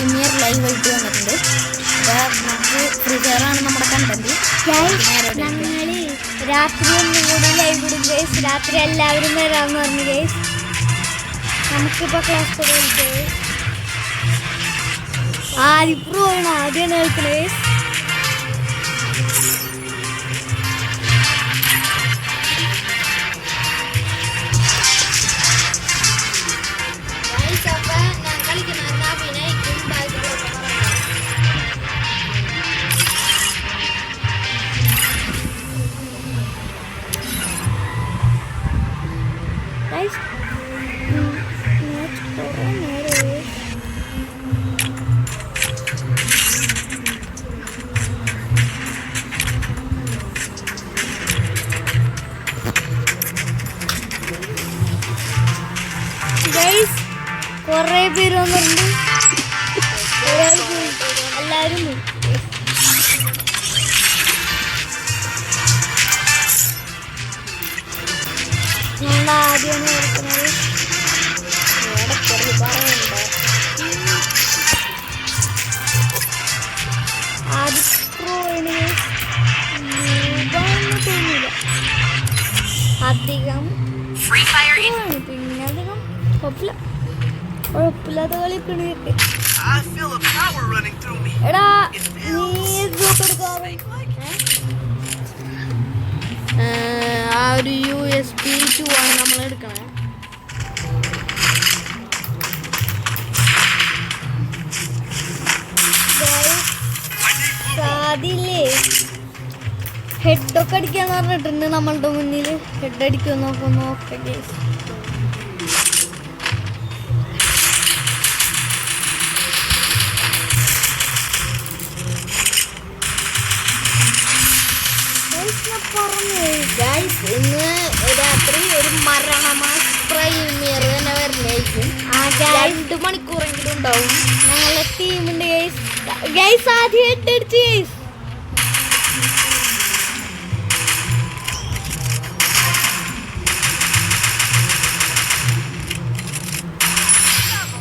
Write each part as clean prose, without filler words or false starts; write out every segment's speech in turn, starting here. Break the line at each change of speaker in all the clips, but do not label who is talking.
Premier live ആയിട്ട് വന്നിട്ടുണ്ട്. നമുക്ക് ഫ്രീ ഫയർ ആണ് നമ്മുടെ കണ്ടന്റ്.
ഞങ്ങൾ രാത്രി ഒന്നും കൂടി ലൈവ് ഇടും ഗൈസ്. രാത്രി എല്ലാവരും വരാമെന്ന് പറഞ്ഞു ഗൈസ്. നമുക്കിപ്പോൾ ക്ലാസ് തുടങ്ങി. ആദ്യം ആണ് ആദ്യം കേൾക്കുന്നത് ഗൈസ്. കുറേ പേര് വന്നിട്ടുണ്ട്. എല്ലാവരും ഞങ്ങൾ ആദ്യമാണ് ഓർക്കുന്നത്. അധികം പിന്നെ അധികം കുഴപ്പമില്ലാത്ത കളിക്കണ എടാ നീ
ആ ഒരു USB 2 ആണ് നമ്മൾ എടുക്കണേ.
സാധില്ലേ ഹെഡൊക്കെ അടിക്കാന്ന് പറഞ്ഞിട്ടുണ്ട് നമ്മളുടെ മുന്നിൽ. ഹെഡ് അടിക്കുമെന്ന് നോക്കുന്നു. ഓക്കെ ഗൈസ്,
ഇന്ന് രാത്രി ഒരു മരണമാസ് പ്രീമിയർ തന്നെ വരുന്നതായിരിക്കും. 2 മണിക്കൂറെങ്കിലും ഉണ്ടാവും.
ഞങ്ങളുടെ ടീമുണ്ട് ഗൈസ്. ഗൈസ് ആദ്യം ഹെഡ് അടിച്ച് ഗൈസ്.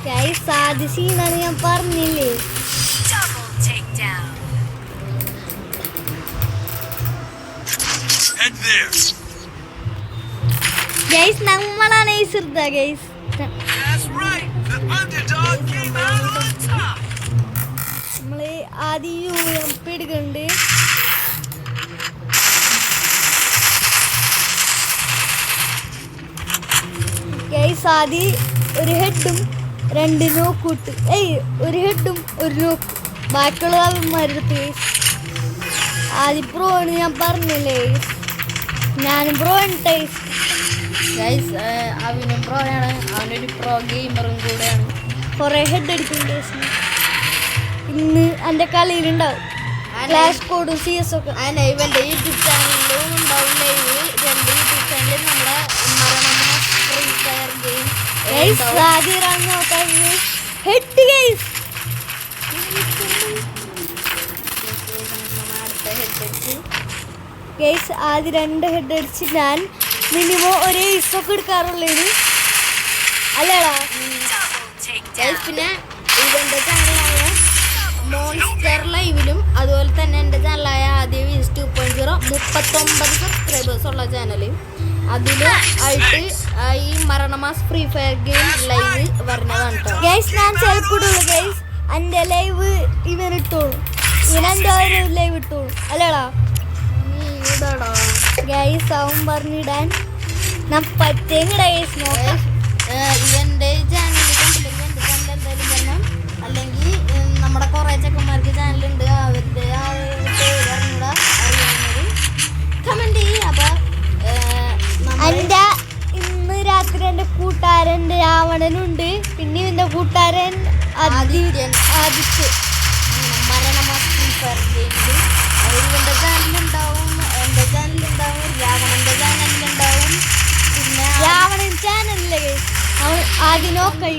ഗൈസ് ആദ്യ സീനാണ് ഞാൻ പറഞ്ഞില്ലേ. ഗൈസ് നമ്മളാണ് ഈ ശ്രദ്ധ ഗൈസ്. നമ്മള് ആദ്യം UMP എടുക്കുന്നുണ്ട്. ഗൈസ് ആദ്യം ഒരു ഹെഡും 2 നോക്കൂട്ട്. ഒരു ഹെഡും 1 നോക്ക്. ബാക്കിയുള്ള അവന്മാരെടുത്ത് ഗൈസ്. ആദ്യം പ്രോ ആണ് ഞാൻ പറഞ്ഞില്ലേ. ഞാനും പ്രോ ഉണ്ട്
ഗൈസ്. അവനും പ്രോ ആണ്. അവനൊരു പ്രോ ഗെയിമറും കൂടെയാണ്.
കുറേ ഹെഡ് അടിക്കും ഗൈസ്. ഇന്ന് എൻ്റെ കളിയിലുണ്ടാവും ക്ലാഷ് കോഡും CS ഒക്കെ.
ഇവൻ്റെ യൂട്യൂബ് ചാനലിലും ഉണ്ടാവും ലൈവ്. 2 യൂട്യൂബ് ചാനലിൽ നമ്മുടെ മരണമാസ് ഫ്രീ ഫയർ ഗെയിം
ആദ്യം നോക്കാം. Head guys. ഗൈസ് ആദ്യം 2 ഹെഡ് അടിച്ച് ഞാൻ മിനിമം ഒരു ഈസൊക്കെ എടുക്കാറുള്ളത് അല്ലേടാ.
പിന്നെ ഇവൻ്റെ ചാനലായ മോൺസ്റ്റർ ലൈവിലും അതുപോലെ തന്നെ എൻ്റെ ചാനലായ ആദ്യ വീസ് 2.0 39 സബ്സ്ക്രൈബേഴ്സ് ഉള്ള ചാനൽ. അതിലും ആയിട്ട് ഈ Maranamass free fire game live വരുന്നതാണ് കേട്ടോ
ഗൈസ്. ഞാൻ ചിലപ്പോഴുള്ളൂ ഗൈസ്. എൻ്റെ ലൈവ് ഇവനിട്ടോളൂ. ഇവനെൻ്റെ ഒരു ലൈവ് ഇട്ടോളൂ അല്ലേടാ. ഗൈസ് അവൻ പറഞ്ഞിടാൻ ഞാൻ പറ്റേങ്ങടാ ഗൈസ്. നോക്കാം.
ഇവൻ്റെ ചാനൽ കണ്ടില്ലെങ്കിൽ എൻ്റെ ചാനൽ എന്തായാലും വരണം. അല്ലെങ്കിൽ നമ്മുടെ കുറേ ചെക്കന്മാർക്ക് ചാനലുണ്ട്. അവരുടെ അറിയുന്നത് കമൻറ്റ് ചെയ്യും. അപ്പം
എൻ്റെ ഇന്ന് രാത്രി എൻ്റെ കൂട്ടുകാരൻ രാവണനുണ്ട്. പിന്നെ ഇവൻ്റെ കൂട്ടുകാരൻ ആദിത്യ
മരണമാസ് ഫ്രീ ഫയർ ഗെയിമിലും ഇവൻ്റെ ചാനലുണ്ടാവും. എൻ്റെ ചാനലുണ്ടാവും. രാവണൻ്റെ ചാനലിലുണ്ടാവും. പിന്നെ
രാവണൻ ചാനലിലെ അവൻ ആദ്യം നോക്കൈ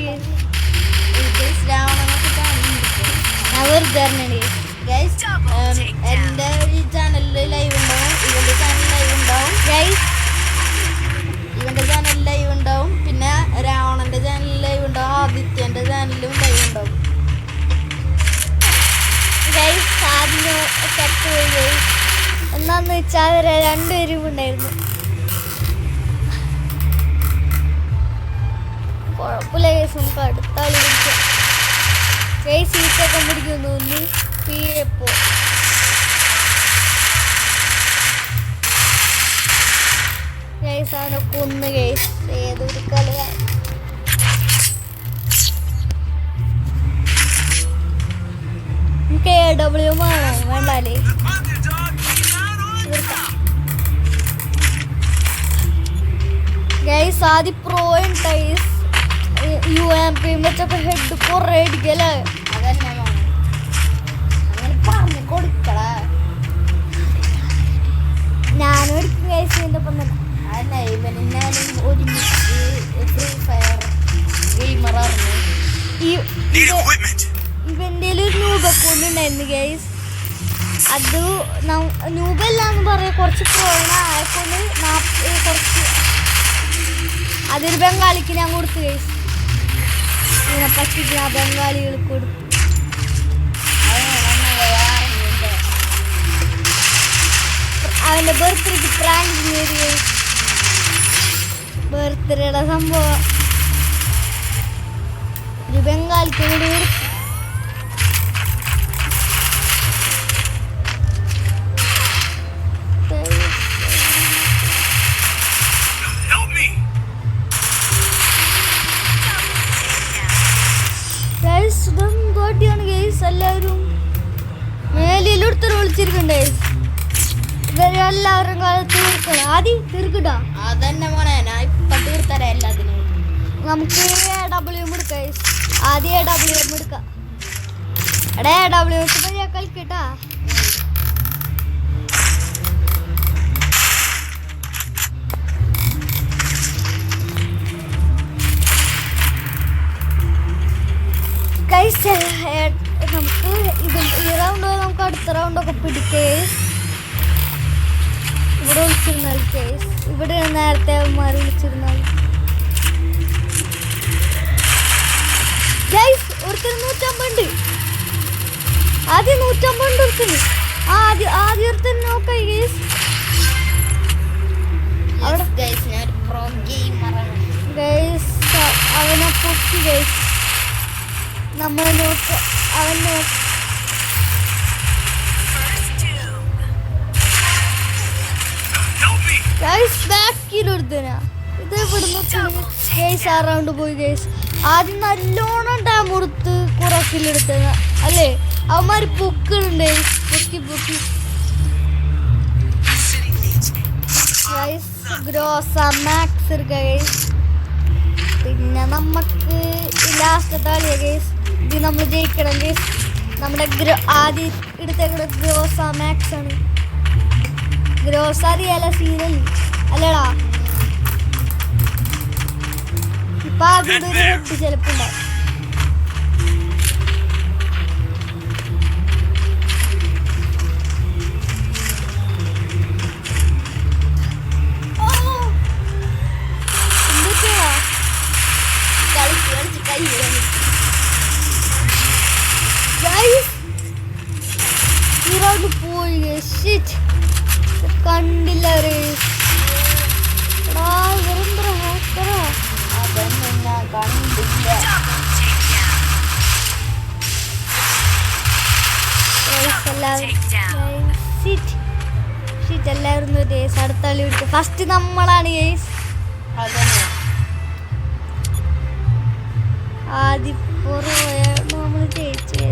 രാവണനൊക്കെ ചാനലുണ്ട്.
ഞാൻ വെറുതെ പറഞ്ഞേ
ഗൈസ്. എൻ്റെ ഈ ചാനലിൽ ലൈവ് ഉണ്ടാവും. ഇവൻ്റെ ചാനൽ ലൈവ് ഉണ്ടാവും.
ഗൈസ്
ഇവൻ്റെ ചാനൽ ലൈവ് ഉണ്ടാവും. പിന്നെ രാവണൻ്റെ ചാനൽ ലൈവ് ഉണ്ടാവും. ആദിത്യൻ്റെ ചാനലിലും ലൈവ് ഉണ്ടാവും.
പോയി ഗൈസ്. എന്നാന്ന് വെച്ചാൽ അവരെ രണ്ടുപേരും ഉണ്ടായിരുന്നു. കുഴപ്പമില്ല ഗൈസ്, നമുക്ക് അടുത്ത ആളി പിടിക്കാം. ഗൈസ് സീറ്റൊക്കെ പിടിക്കുന്നു തോന്നി പീഴപ്പോ. ഗൈസ് അവനെ കൊന്ന് ഗൈസ്. ഏതൊരു കളിയാണ്. KW ആണോ വേണ്ടാലേ? ഗൈസ് ആദ്യം പ്രോ ടൈസ് UMP വെച്ചൊക്കെ ഹെഡ് കുറേ അടിക്കല്ലേ.
അതന്നെ മോനെ, അങ്ങനെ പറഞ്ഞു കൊടുക്കട.
ഞാനും അടിക്കും ഗൈസ് ഇതിൻ്റെ ഒപ്പം തന്നെ.
അതന്നെ ഇവനെന്നാലും ഒരുമിച്ച് ഫ്രീ ഫയർ ഗെയിമറായിരുന്നു.
ഇവൻ്റെ ഒരു ന്യൂബ് അക്കൗണ്ട് ഉണ്ടായിരുന്നു ഗൈസ്. അത് ന്യൂബല്ലാന്ന് പറയാം, കുറച്ച് പ്രോണ ആയക്കൊണ്ട് കുറച്ച് അതൊരു ബംഗാളിക്ക് ഞാൻ കൊടുത്തു ഗൈസ്. ഇങ്ങനെ പറ്റിട്ട് ആ ബംഗാളികൾക്ക് കൊടുത്തു. അവൻ്റെ ബർത്ത്ഡേക്ക് പ്രാങ്ക് ചെയ്തു ഗൈസ്. ബർത്ത്ഡേയുടെ സംഭവം ഒരു ബംഗാളിക്ക് കൂടി കൊടുത്തു. എല്ലാവരും മേലിലൊരുത്തർ വിളിച്ചിരിക്കണ്ടേ. ഇവരെല്ലാവരും കാലത്ത് തീർക്കണം. ആദ്യം തീർക്കട്ടാ.
അതന്നെ മോനെ, ഞാൻ ഇപ്പൊ തീർത്തരാം എല്ലാത്തിനും.
നമുക്ക് AWM എടുക്കാം. ആദ്യം AWM എടുക്കാം. എടാ AWM ഞാൻ കളിക്കട്ടാ. നമുക്ക് ഈ റൗണ്ട് നമുക്ക് അടുത്ത റൗണ്ടൊക്കെ പിടിക്കേസ്. ഇവിടെ വിളിച്ചിരുന്നാൽ കേസ്. ഇവിടെ നേരത്തെ അവന്മാർ വിളിച്ചിരുന്നാൽ ഒരുത്തിന് 150 ആദ്യം 150 ഒരുത്തിന്. ആദ്യം ഒരുത്തിന് നോക്കാം കേസ്. അവനെ പൊക്കി കേസ്. നമ്മളെ നോക്ക് അവൻ നോക്ക്. ബാക്കിലൊരുത്തനാ ഇത് ഇവിടുന്ന് ഗൈസ്. ആ റൗണ്ട് പോയി ഗൈസ്. ആദ്യം നല്ലോണം ഡാം കൊടുത്ത് കുറക്കിലെടുത്തന അല്ലേ. അവന്മാർ പൊക്കുന്നുണ്ട് പൊക്കി പൊക്കി ഗൈസ്. ഗ്രോസ max guys. പിന്നെ നമുക്ക് ലാസ്റ്റത്തെ കളിയാ ഗൈസ്. ഇത് നമ്മൾ ജയിക്കണം ഗൈസ്. നമ്മുടെ ആദ്യം എടുത്തേക്കുന്ന ഗ്രോസ മാക്സ് ആണ്. ഗ്രോസ അറിയാല സീരിയൽ അല്ലടാ. ഇപ്പൊ ആദ്യം ഒരു ഹെഡ് ചിലപ്പോ ഉണ്ടാവും. പോയി കണ്ടില്ല. എല്ലാവരും അടുത്ത കളി വിട്ടു. ഫസ്റ്റ് നമ്മളാണ് ഗൈസ്. ആദ്യം നമ്മൾ ജയിച്ചു.